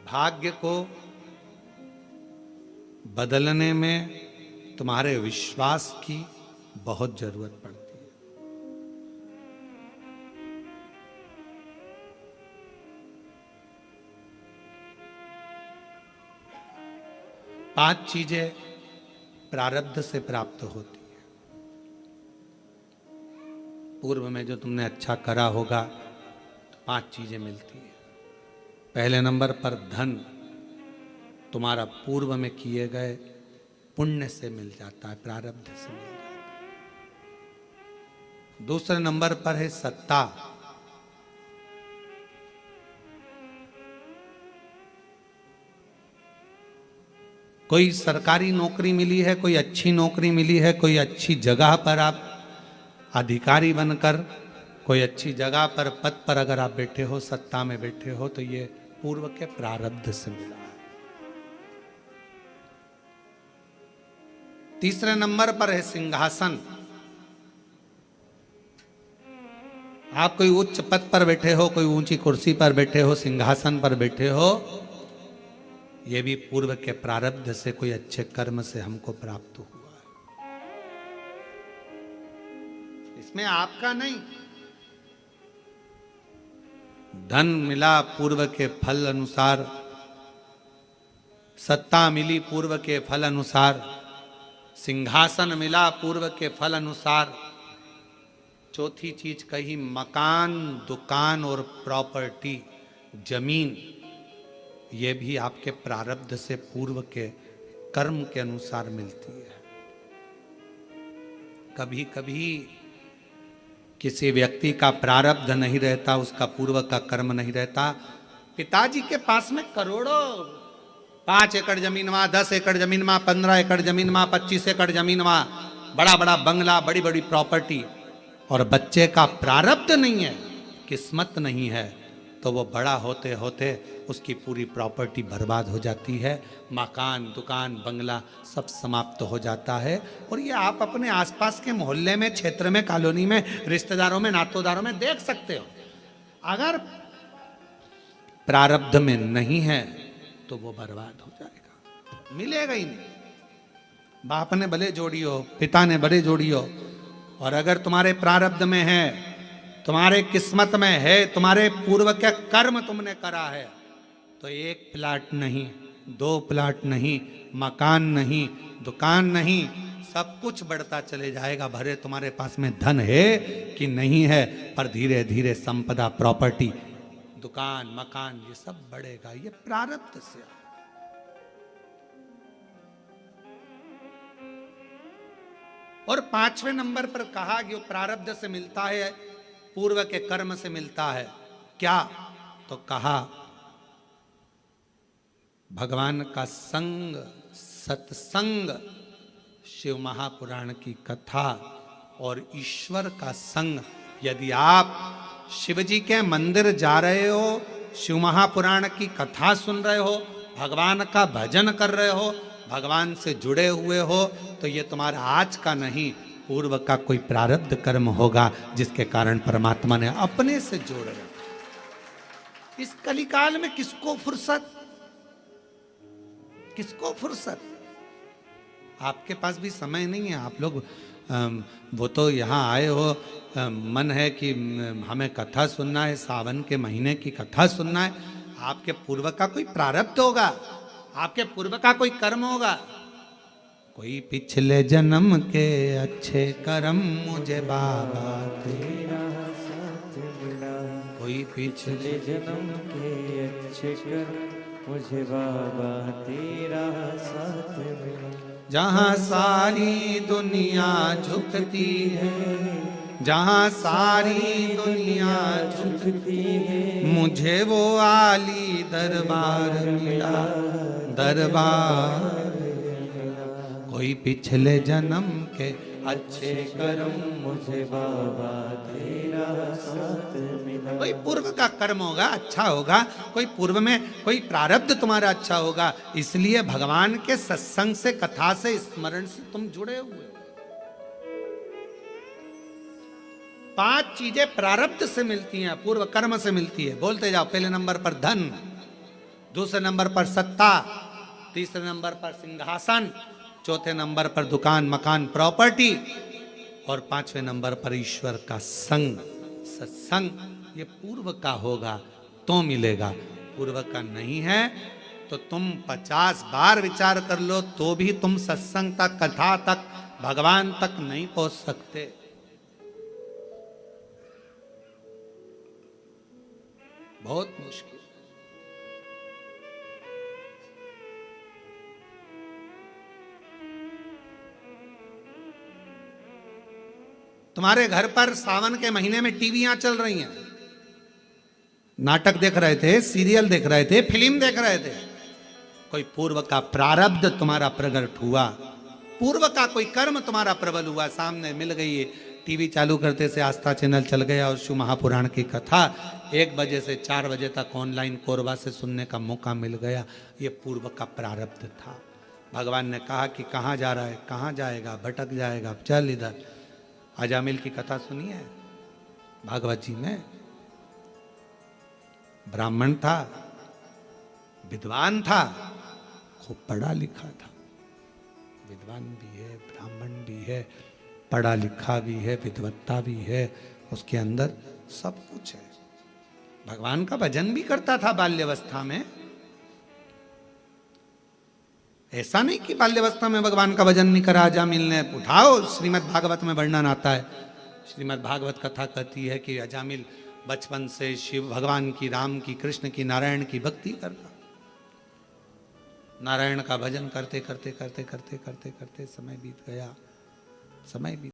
भाग्य को बदलने में तुम्हारे विश्वास की बहुत जरूरत पड़ती है। पांच चीजें प्रारब्ध से प्राप्त होती है। पूर्व में जो तुमने अच्छा करा होगा तो पांच चीजें मिलती है। पहले नंबर पर धन तुम्हारा पूर्व में किए गए पुण्य से मिल जाता है, प्रारब्ध से मिल जाता है। दूसरे नंबर पर है सत्ता। कोई सरकारी नौकरी मिली है, कोई अच्छी नौकरी मिली है, कोई अच्छी जगह पर आप अधिकारी बनकर कोई अच्छी जगह पर पद पर अगर आप बैठे हो, सत्ता में बैठे हो, तो ये पूर्व के प्रारब्ध से मिला है। तीसरे नंबर पर है सिंहासन। आप कोई उच्च पद पर बैठे हो, कोई ऊंची कुर्सी पर बैठे हो, सिंहासन पर बैठे हो, यह भी पूर्व के प्रारब्ध से, कोई अच्छे कर्म से हमको प्राप्त हुआ है। इसमें आपका नहीं। धन मिला पूर्व के फल अनुसार, सत्ता मिली पूर्व के फल अनुसार, सिंहासन मिला पूर्व के फल अनुसार, चौथी चीज कही मकान, दुकान और प्रॉपर्टी, जमीन, ये भी आपके प्रारब्ध से, पूर्व के कर्म के अनुसार मिलती है। कभी कभी किसी व्यक्ति का प्रारब्ध नहीं रहता, उसका पूर्व का कर्म नहीं रहता। पिताजी के पास में करोड़ों, 5 एकड़ जमीन वहां, 10 एकड़ जमीन वहां, 15 एकड़ जमीन वहां, 25 एकड़ जमीन वहां, बड़ा बड़ा बंगला, बड़ी बड़ी प्रॉपर्टी, और बच्चे का प्रारब्ध नहीं है, किस्मत नहीं है, तो वो बड़ा होते होते उसकी पूरी प्रॉपर्टी बर्बाद हो जाती है। मकान, दुकान, बंगला सब समाप्त हो जाता है। और ये आप अपने आसपास के मोहल्ले में, क्षेत्र में, कॉलोनी में, रिश्तेदारों में, नातोदारों में देख सकते हो। अगर प्रारब्ध में नहीं है तो वो बर्बाद हो जाएगा, मिलेगा ही नहीं। बाप ने भले जोड़ी हो, पिता ने भले जोड़ी हो, और अगर तुम्हारे प्रारब्ध में है, तुम्हारे किस्मत में है, तुम्हारे पूर्व के कर्म तुमने करा है, तो 1 प्लाट नहीं, 2 प्लाट नहीं, मकान नहीं, दुकान नहीं, सब कुछ बढ़ता चले जाएगा। भरे तुम्हारे पास में धन है कि नहीं है, पर धीरे धीरे संपदा, प्रॉपर्टी, दुकान, मकान, ये सब बढ़ेगा। ये प्रारब्ध से। और 5वें नंबर पर कहा कि वो प्रारब्ध से मिलता है, पूर्व के कर्म से मिलता है। क्या? तो कहा भगवान का संग, सत्संग, शिव महापुराण की कथा और ईश्वर का संग। यदि आप शिव जी के मंदिर जा रहे हो, शिव महापुराण की कथा सुन रहे हो, भगवान का भजन कर रहे हो, भगवान से जुड़े हुए हो, तो ये तुम्हारा आज का नहीं, पूर्व का कोई प्रारब्ध कर्म होगा, जिसके कारण परमात्मा ने अपने से जोड़ रखा। इस कलिकाल में किसको फुर्सत, किसको फुर्सत? आपके पास भी समय नहीं है। आप लोग वो तो यहाँ आए हो, मन है कि हमें कथा सुनना है, सावन के महीने की कथा सुनना है। आपके पूर्व का कोई प्रारब्ध होगा, आपके पूर्व का कोई कर्म होगा। कोई पिछले जन्म के अच्छे कर्म मुझे बाबा तेरा साथ मिला, कोई पिछले जन्म के अच्छे कर्म मुझे बाबा तेरा साथ मिला। जहाँ सारी दुनिया झुकती है, जहाँ सारी दुनिया झुकती है, मुझे वो आली दरबार मिला, दरबार। कोई पिछले जन्म के अच्छे कर्म मुझे बाबा तेरा साथ मिला। कोई पूर्व का कर्म होगा, अच्छा होगा, कोई पूर्व में कोई प्रारब्ध तुम्हारा अच्छा होगा, इसलिए भगवान के सत्संग से, कथा से, स्मरण से तुम जुड़े हुए हो। 5 चीजें प्रारब्ध से मिलती हैं, पूर्व कर्म से मिलती है। बोलते जाओ। पहले नंबर पर धन, दूसरे नंबर पर सत्ता, तीसरे नंबर पर सिंहासन, चौथे नंबर पर दुकान मकान प्रॉपर्टी, और पांचवें नंबर पर ईश्वर का संग सत्संग। ये पूर्व का होगा तो मिलेगा, पूर्व का नहीं है तो तुम 50 बार विचार कर लो तो भी तुम सत्संग तक, कथा तक, भगवान तक नहीं पहुंच सकते। बहुत मुश्किल। तुम्हारे घर पर सावन के महीने में टीवियां चल रही हैं, नाटक देख रहे थे, सीरियल देख रहे थे, फिल्म देख रहे थे, कोई पूर्व का प्रारब्ध तुम्हारा प्रकट हुआ, पूर्व का कोई कर्म तुम्हारा प्रबल हुआ, सामने मिल गई। टीवी चालू करते से आस्था चैनल चल गया और शिव महापुराण की कथा 1 बजे से 4 बजे तक ऑनलाइन कोरबा से सुनने का मौका मिल गया। ये पूर्व का प्रारब्ध था। भगवान ने कहा कि कहाँ जा रहा है, कहाँ जाएगा, भटक जाएगा, चल इधर। अजामिल की कथा सुनी है भागवत जी में? ब्राह्मण था, विद्वान था, खूब पढ़ा लिखा था, विद्वान भी है, ब्राह्मण भी है, पढ़ा लिखा भी है, विद्वत्ता भी है, उसके अंदर सब कुछ है। भगवान का भजन भी करता था बाल्यावस्था में। ऐसा नहीं कि बाल्यावस्था में भगवान का भजन नहीं करा अजामिल ने। उठाओ, श्रीमद् भागवत में वर्णन आता है। श्रीमद् भागवत कथा कहती है कि अजामिल बचपन से शिव भगवान की, राम की, कृष्ण की, नारायण की भक्ति करता, नारायण का भजन करते करते करते करते करते करते समय बीत गया, समय बीत